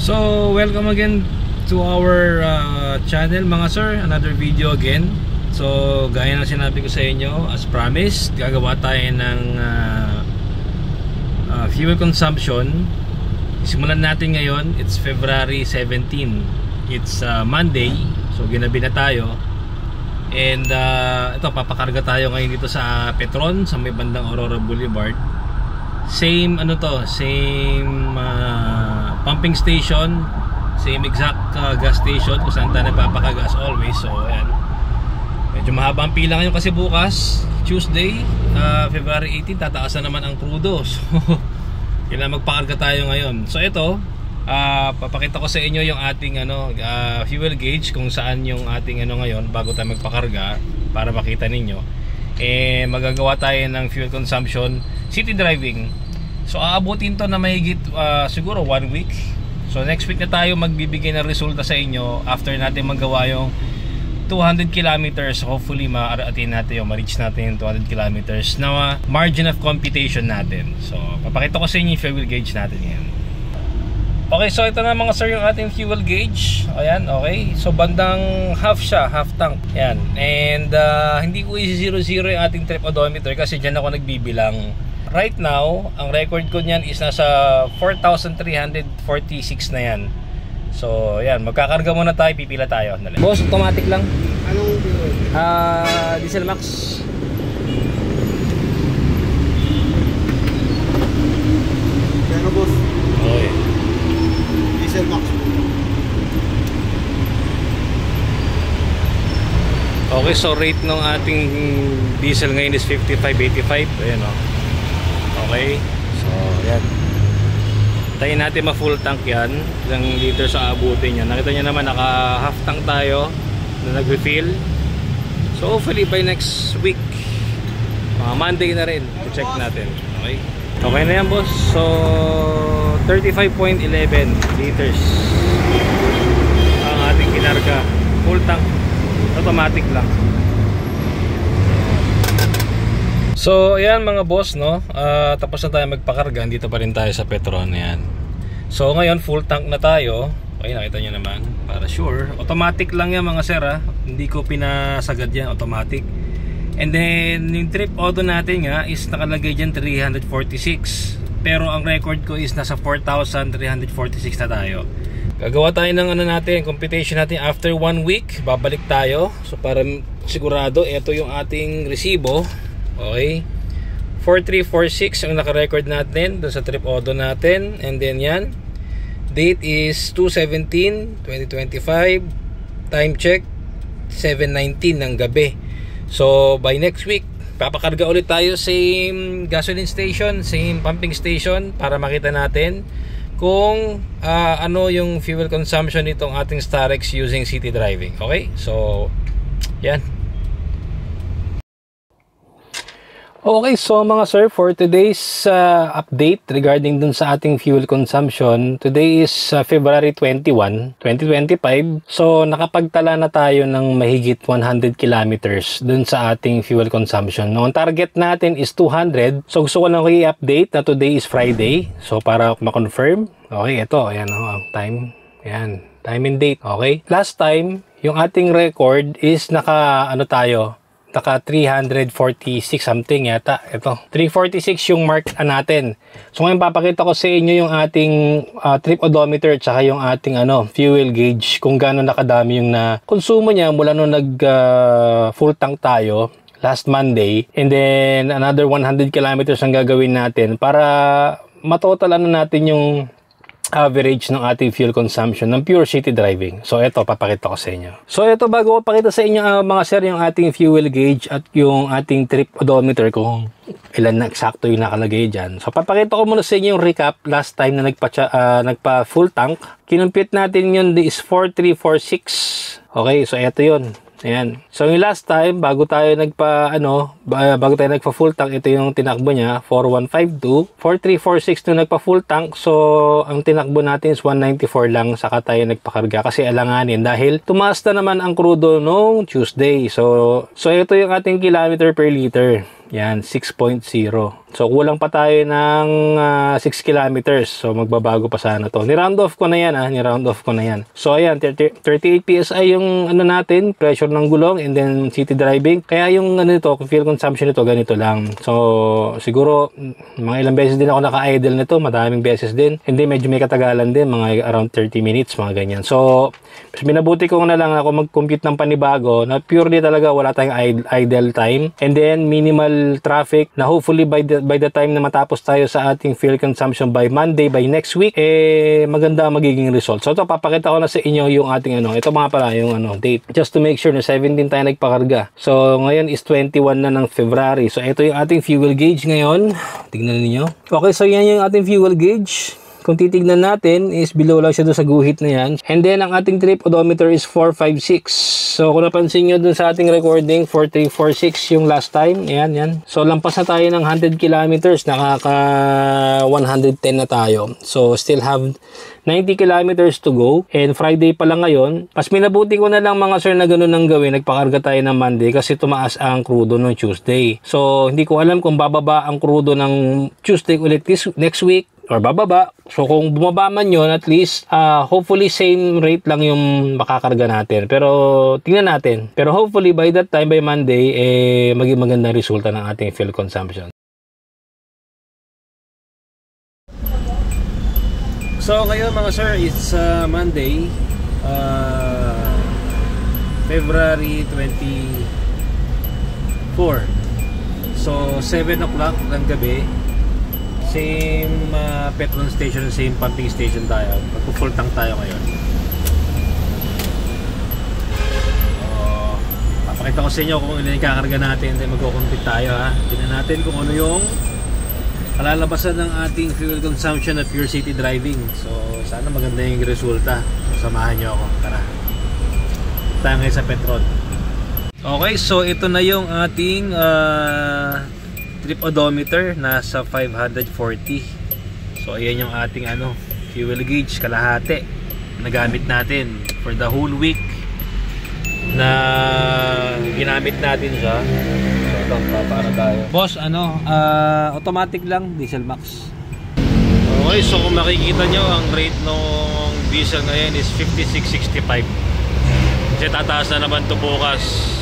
So, welcome again to our channel mga sir. Another video again. So, gaya ng sinabi ko sa inyo, as promised, gagawa tayo ng fuel consumption. Simulan natin ngayon. It's February 17. It's Monday. So, ginabi na tayo. And ito, papakarga tayo ngayon dito sa Petron, sa may bandang Aurora Boulevard. Same same pumping station, same exact gas station kung saan tayo nagpapakagas always. So ayan, medyo mahaba ang pila ngayon kasi bukas Tuesday, February 18, tataasan naman ang crudo. So kailangan magpakarga tayo ngayon. So ito, papakita ko sa inyo yung ating fuel gauge, kung saan yung ating ngayon bago tayo magpakarga, para makita ninyo. Magagawa tayo ng fuel consumption city driving. So aabutin to na mahigit siguro 1 week. So next week na tayo magbibigay ng resulta sa inyo after natin magawa yung 200 kilometers. Hopefully ma-attain natin yung ma-reach natin yung 200 kilometers na margin of computation natin. So papakita ko sa inyo yung fuel gauge natin yan. Okay, so ito na mga sir yung ating fuel gauge. Ayan, okay. So bandang half siya, half tank. Ayan. And hindi ko i-0-0 yung ating trip odometer kasi dyan ako nagbibilang. Right now, ang record ko niyan is nasa 4,346 na yan. So, ayan, magkakarga muna tayo, pipila tayo. Boss, automatic lang. Anong fuel? Diesel Max. Pero boss, Okay. Diesel Max. Okay, so rate ng ating diesel ngayon is 55.85. Ayan o. Okay. So, ayan. Tayo natin ma-full tank yan. Ilang liters sa abutin yan. Nakita nyo naman, naka-half tank tayo na nag-refill. So, hopefully by next week, Monday na rin, check natin. Okay. Okay na yan, boss. So, 35.11 liters ang ating kinarga. Full tank. Automatic lang. So ayan mga boss, no, tapos na tayo magpakarga. Dito pa rin tayo sa Petron. Ayan. So ngayon full tank na tayo. Okay, nakita nyo naman, para sure. Automatic lang yan mga sir, ha? Hindi ko pinasagad yan, automatic. And then yung trip auto natin nga is nakalagay dyan 346. Pero ang record ko is nasa 4,346 na tayo. Gagawa tayo ng natin, computation natin after 1 week. Babalik tayo. So para sigurado, ito yung ating resibo. Okay. 4,346 ang naka-record natin doon sa trip auto natin. And then yan. Date is 2/17/2025. Time check 7:19 ng gabi. So by next week, papakarga ulit tayo, same gasoline station, same pumping station, para makita natin kung ano yung fuel consumption nitong ating Starex using city driving. Okay, so yan. Okay, so mga sir, for today's update regarding dun sa ating fuel consumption, today is February 21, 2025. So nakapagtala na tayo ng mahigit 100 kilometers dun sa ating fuel consumption. Ang target natin is 200. So gusto ko lang i-update na today is Friday. So para ma-confirm, okay, ito, ayan ang time. Ayan, time and date. Okay, last time yung ating record is naka 346 something yata. Ito, 346 yung mark natin. So ngayon papakita ko sa inyo yung ating trip odometer tsaka yung ating fuel gauge, kung gaano nakadami yung na konsumo niya mula nung nag full tank tayo last Monday. And then another 100 kilometers ang gagawin natin para matotal natin yung average ng ating fuel consumption ng pure city driving. So ito, papakita ko sa inyo. So ito, bago ko pakita sa inyo mga sir yung ating fuel gauge at yung ating trip odometer, kung ilan na eksakto yung nakalagay dyan. So papakita ko muna sa inyo yung recap last time na nagpa full tank. Kinumpute natin yun is 4,346. Okay, so ito yun. Ayan. So yung last time, bago tayo nagpa full tank, ito yung tinakbo niya, 4152. 4346 nung nagpa full tank. So ang tinakbo natin is 194 lang, saka tayo nagpakarga kasi alanganin dahil tumaas na naman ang crudo nung Tuesday. So ito yung ating kilometer per liter. Yan, 6.0. So, kulang pa tayo ng 6 kilometers. So, magbabago pa sana to. Ni-round off ko na yan, Ni-round off ko na yan. So, ayan, 38 PSI yung ano natin, pressure ng gulong, and then city driving. Kaya yung ano nito, fuel consumption nito, ganito lang. So, siguro, mga ilang beses din ako naka-idle nito. Madaming beses din. Hindi, medyo may katagalan din. Mga around 30 minutes, mga ganyan. So, minabuti ko na lang ako mag-compute ng panibago na purely talaga wala tayong idle time. And then, minimal traffic na hopefully by the time na matapos tayo sa ating fuel consumption by Monday, by next week, maganda ang magiging result. So ito, papakita ko na sa inyo yung ating ito mga pala yung date. Just to make sure na 17 tayo nagpakarga. So ngayon is 21 na ng February. So ito yung ating fuel gauge ngayon. Tignan niyo. Okay, so yan yung ating fuel gauge. Kung titignan natin is below lang siya doon sa guhit na yan. And then ang ating trip odometer is 456. So kung napansin nyo doon sa ating recording, 4346 yung last time. Ayan, yan. So lampas na tayo ng 100 kilometers. Nakaka 110 na tayo. So still have 90 kilometers to go. And Friday pa lang ngayon. Mas minabuti ko na lang mga sir na ganun ang gawin. Nagpakarga tayo ng Monday kasi tumaas ang crudo ng Tuesday. So hindi ko alam kung bababa ang crudo ng Tuesday ulit next week or bababa. So kung bumaba man yun, at least hopefully same rate lang yung makakarga natin. Pero tingnan natin. Pero hopefully by that time, by Monday, maging magandang resulta ng ating fuel consumption. So ngayon mga sir, it's Monday, February 24. So 7 o'clock ng gabi. Same petrol station, same pumping station tayo. Magpo-full tank tayo ngayon. Papakita ko sa inyo kung ilan yung kakarga natin. Then magko-compute tayo Tingnan natin kung ano yung kalalabasan ng ating fuel consumption at pure city driving. So sana maganda yung resulta. So, samahan nyo ako. Tara. Tayo ngayon sa petrol. Okay, so ito na yung ating trip odometer, nasa 540. So ayan yung ating fuel gauge, kalahati nagamit natin for the whole week na ginamit natin siya. So ito, para tayo boss, automatic lang, diesel max. Okay, so kung makikita nyo ang rate ng diesel ngayon is 56.65. Kasi tataas na naman ito bukas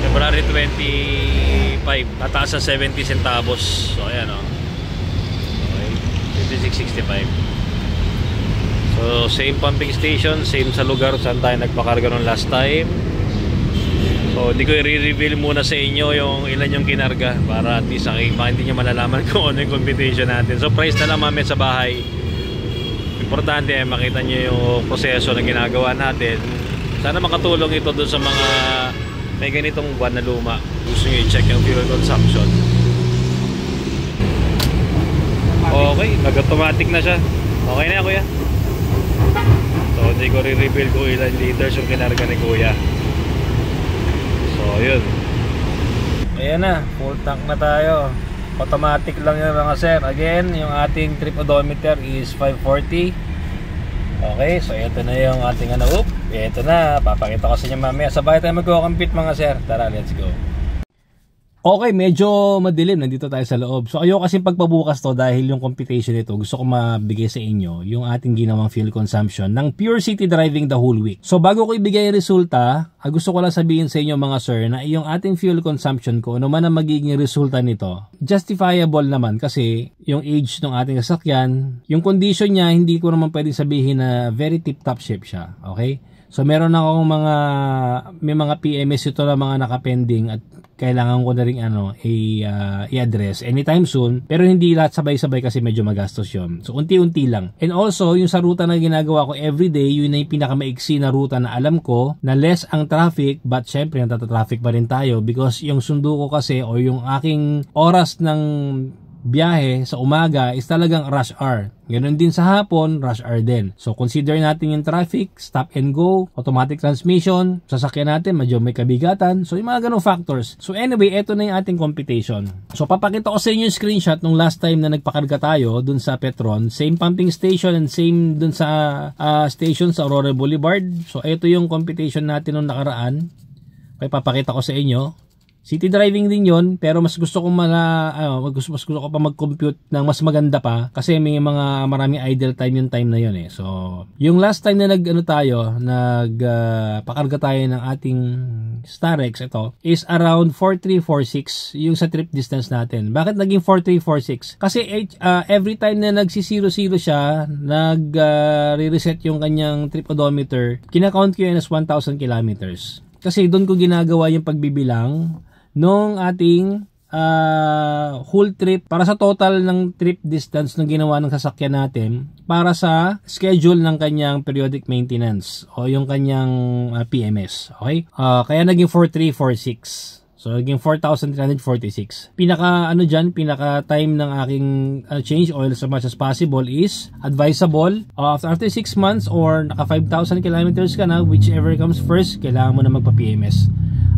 February 25, tataas sa 70 centavos. So ayan okay, 56.65. So same pumping station, same sa lugar saan tayo nagpakarga nung last time. So hindi ko i-reveal muna sa inyo yung ilan yung kinarga para at least hindi nyo malalaman kung ano yung computation natin. So price na lang mamaya sa bahay. Importante makita nyo yung proseso na ginagawa natin. Sana makatulong ito doon sa mga may ganitong buwan na luma. Gusto nyo i-check yung fuel consumption. Okay, nag-automatic na siya. Okay na kuya. So hindi ko re-reveal kung ilan liters yung kinarga ni kuya. So yun. Ayan na, full tank na tayo. Automatic lang yun mga sir. Again, yung ating trip odometer is 540. Okay, so ito na yung ating ito na, papakita ko sa inyo mamaya. Sabay tayo magko-compute mga sir. Tara, let's go. Okay, medyo madilim. Nandito tayo sa loob. So ayoko kasing pagpabukas to dahil yung computation nito, gusto ko mabigay sa inyo yung ating ginawang fuel consumption ng pure city driving the whole week. So bago ko ibigay yung resulta, gusto ko lang sabihin sa inyo mga sir na yung ating fuel consumption ko, ano man ang magiging resulta nito, justifiable naman kasi yung age ng ating sasakyan, yung condition niya, hindi ko naman pwedeng sabihin na very tip-top shape siya. Okay? So meron akong may mga PMS ito na mga nakapending at kailangan ko na rin i-address anytime soon, pero hindi lahat sabay-sabay kasi medyo magastos yun. So unti-unti lang. And also yung sa ruta na ginagawa ko everyday, yun na yung pinakamaiksi na ruta na alam ko na less ang traffic, but syempre natatraffic pa rin tayo because yung sundo ko kasi o yung aking oras ng biyahe sa umaga is talagang rush hour. Ganun din sa hapon, rush hour din. So consider natin yung traffic, stop and go, automatic transmission, sasakyan natin medyo may kabigatan. So yung mga ganung factors. So anyway, eto na yung ating computation. So papakita ko sa inyo yung screenshot nung last time na nagpakarga tayo dun sa Petron. Same pumping station and same dun sa station sa Aurora Boulevard. So ito yung computation natin nung nakaraan. Okay, papakita ko sa inyo. City driving din yon, pero mas gusto ko mas gusto ko pa mag-compute ng mas maganda pa kasi may mga maraming idle time yung time na yon eh. So, yung last time na pakarga tayo ng ating Starex ito is around 4346 yung sa trip distance natin. Bakit naging 4346? Kasi every time na nagsi-0-0 siya, re-reset yung kanyang trip odometer, kina-count ko yun as 1,000 kilometers. Kasi doon ko ginagawa yung pagbibilang nung ating whole trip para sa total ng trip distance na ginawa ng sasakyan natin para sa schedule ng kanyang periodic maintenance o yung kanyang PMS. Okay? Kaya naging 4346. So, naging 4,346. Pinaka time ng aking change oil as much as possible is advisable. After 6 months or naka 5,000 kilometers ka na, whichever comes first, kailangan mo na magpa-PMS.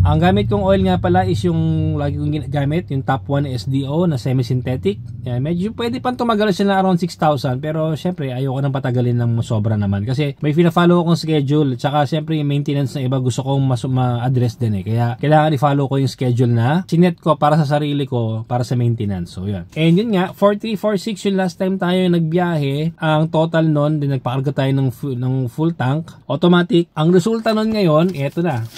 Ang gamit kong oil nga pala is yung lagi kong ginagamit, yung Top 1 SDO na semi-synthetic. Yan, medyo pwede pang tumagal sila around 6,000 pero syempre ayoko nang patagalin ng sobra naman kasi may fina-follow akong schedule tsaka syempre yung maintenance na iba gusto kong ma-address din eh. Kaya kailangan i-follow ko yung schedule na sinet ko para sa sarili ko para sa maintenance. So yun. And yun nga, 4346 yung last time tayo nagbiyahe. Ang total nun, din nagpakarga tayo ng full tank, automatic. Ang resulta nun ngayon, eto na.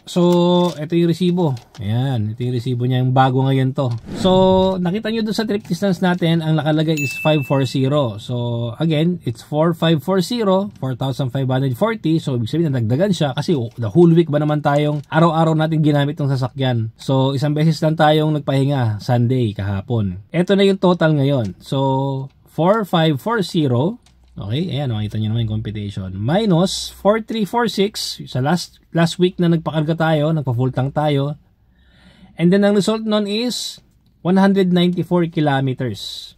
So, ito yung resibo. Ayan, ito yung resibo niya. Yung bago ngayon to. So, nakita nyo doon sa trip distance natin, ang nakalagay is 540. So, again, it's 4540, 4,540. So, ibig sabihin, nagdagan siya kasi the whole week ba naman tayong araw-araw natin ginamit ng sasakyan. So, isang beses lang tayong nagpahinga, Sunday, kahapon. Ito na yung total ngayon. So, 4540. Okay, ayan, makita nyo naman yung computation. Minus 4346 sa last week na nagpakarga tayo, nagpa-full tank tayo. And then ang result nun is 194 kilometers.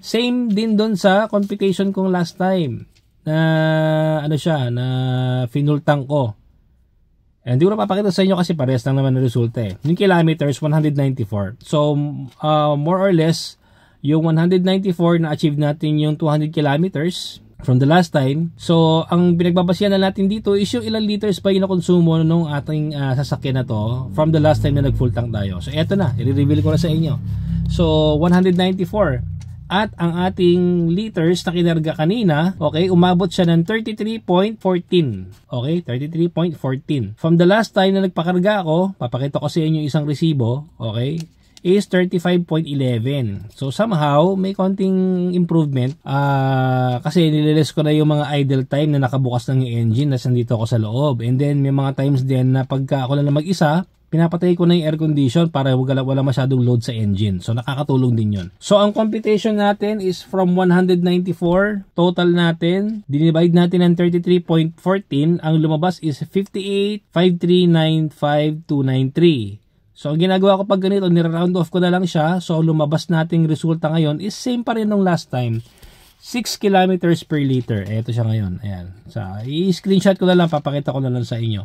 Same din doon sa computation kong last time na na full tank ko. And hindi ko na papakita sa inyo kasi parehas lang naman ang resulta eh. Yung kilometers 194. So more or less yung 194 na achieve natin yung 200 kilometers from the last time. So, ang pinagbabasihan na natin dito is yung ilang liters pa yung nakonsumo nung ating sasakyan na to from the last time na nag-full tank tayo. So, eto na. I-reveal ko na sa inyo. So, 194. At ang ating liters na kinarga kanina, okay, umabot siya ng 33.14. Okay, 33.14. From the last time na nagpakarga ako, papakita ko sa inyo isang resibo, okay, is 35.11. So somehow may konting improvement kasi nililis ko na yung mga idle time na nakabukas ng engine na nandito ako sa loob. And then may mga times din na pagka ako lang mag-isa, pinapatay ko na yung air condition para wala masyadong load sa engine. So nakakatulong din yun. So ang computation natin is from 194 total natin, dinivide natin ng 33.14, ang lumabas is 58,539,5,293. So, ang ginagawa ko pag ganito, nire-round off ko na lang siya. So, lumabas nating resulta ngayon is same pa rin nung last time. 6 kilometers per liter. Ito siya ngayon. Ayan. So, i-screenshot ko na lang, papakita ko na lang sa inyo.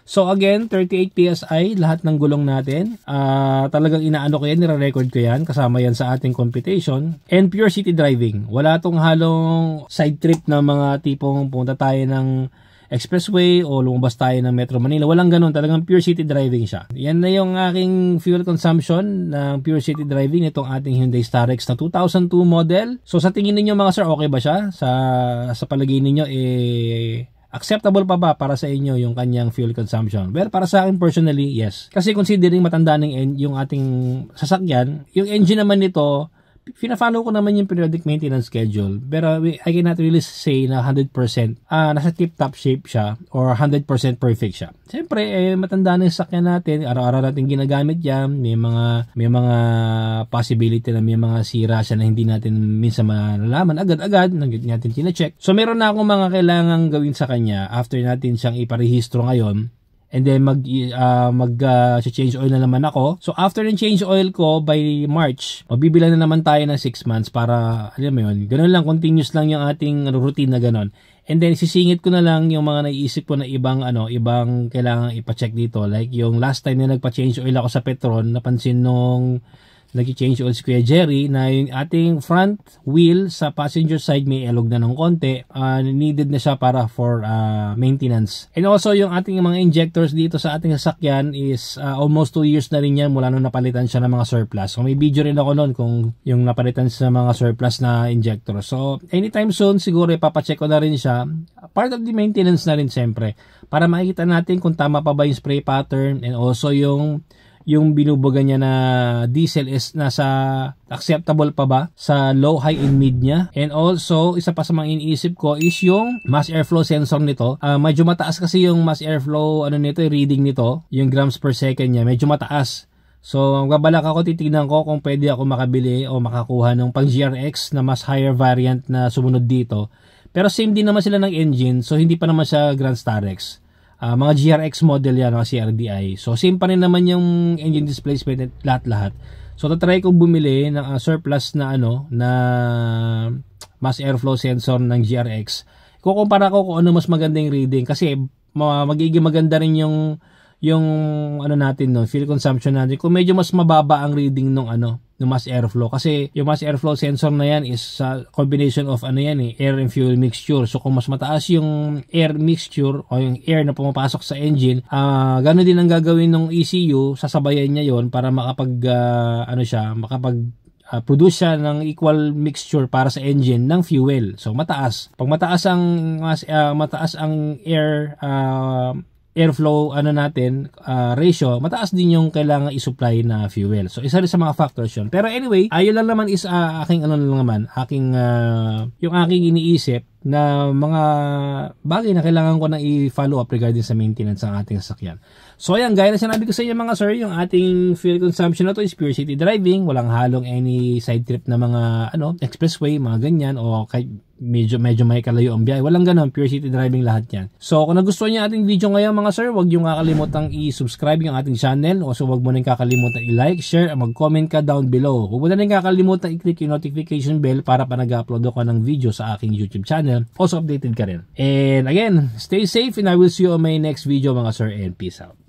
So, again, 38 PSI, lahat ng gulong natin. Talagang inaano ko yan, nire-record ko yan. Kasama yan sa ating computation. And pure city driving. Wala tong halong side trip na mga tipong punta tayo ng expressway o lumabas tayo ng Metro Manila. Walang ganun. Talagang pure city driving siya. Yan na yung aking fuel consumption ng pure city driving. Itong ating Hyundai Starex na 2002 model. So sa tingin niyo mga sir, okay ba siya? Sa palagay niyo acceptable pa ba para sa inyo yung kanyang fuel consumption? Well, para sa akin personally, yes. Kasi considering matanda ng yung ating sasakyan, yung engine naman nito, fina-follow ko naman yung periodic maintenance schedule, pero I cannot really say na 100% nasa tip-top shape siya or 100% perfect siya. Siyempre, matanda na yung sakyan natin, araw-araw natin ginagamit yan, may mga possibility na may mga sira siya na hindi natin minsan malalaman agad-agad, hindi natin chine-check. So, meron na akong mga kailangang gawin sa kanya after natin siyang iparehistro ngayon. And then change oil na naman ako. So after ng change oil ko by March, magbibilang na naman tayo ng 6 months para alam mo yun, ganoon lang, continuous lang yung ating routine na ganoon. And then sisingit ko na lang yung mga naiisip ko na ibang kailangan ipa-check dito. Like yung last time na nagpa-change oil ako sa Petron, napansin nung nag-change oil si Kuya Jerry na yung ating front wheel sa passenger side may elog na ng konti. Needed na siya para for maintenance. And also yung ating mga injectors dito sa ating sasakyan is almost 2 years na rin yan mula nung napalitan siya ng mga surplus. So may video rin ako noon kung yung napalitan sa mga surplus na injector. So anytime soon siguro ipapacheck ko na rin siya. Part of the maintenance na rin siyempre para makikita natin kung tama pa ba yung spray pattern, and also yung binubuga niya na diesel is nasa acceptable pa ba sa low, high, and mid niya. And also, isa pa sa mga iniisip ko is yung mass airflow sensor nito. Medyo mataas kasi yung mass airflow nito, reading nito, yung grams per second niya, medyo mataas. So, magbabalak ako, titignan ko kung pwede ako makabili o makakuha ng pang GRX na mas higher variant na sumunod dito. Pero same din naman sila ng engine, so hindi pa naman siya Grand Starex. Mga GRX model yan, mga CRDI. So, same pa rin naman yung engine displacement at lahat-lahat. So, tatry kong bumili ng surplus na na mass airflow sensor ng GRX. Kukumpara ko kung ano mas magandang reading kasi magiging maganda rin yung natin fuel consumption natin kung medyo mas mababa ang reading ng mass airflow, kasi yung mass airflow sensor na yan is combination of air and fuel mixture. So kung mas mataas yung air mixture o yung air na pumapasok sa engine, gano'n din ang gagawin ng ECU, sasabayan niya yon para produce siya ng equal mixture para sa engine ng fuel. So mataas. Pag mataas ang airflow ratio, mataas din yung kailangan i-supply na fuel. So isa rin sa mga factors yun. Pero anyway, ayun lang naman is yung aking iniisip na mga bagay na kailangan ko na i-follow up regarding sa maintenance ng ating sasakyan. So ayan, gaya na sinabi ko sa inyo mga sir, yung ating fuel consumption na to is pure city driving, walang halong any side trip na mga expressway, mga ganyan, o kahit medyo may kalayo ang biyahe, walang ganon, pure city driving lahat yan. So kung nagustuhan niyo ating video ngayon mga sir, huwag niyo kakalimutang i-subscribe yung ating channel, o so huwag mo rin kakalimutan i-like, share, at mag-comment ka down below. Huwag mo na rin kakalimutan i-click yung notification bell para pa nag-upload ako ng video sa aking YouTube channel. Also updated ka rin. And again, stay safe and I will see you on my next video mga sir, and peace out.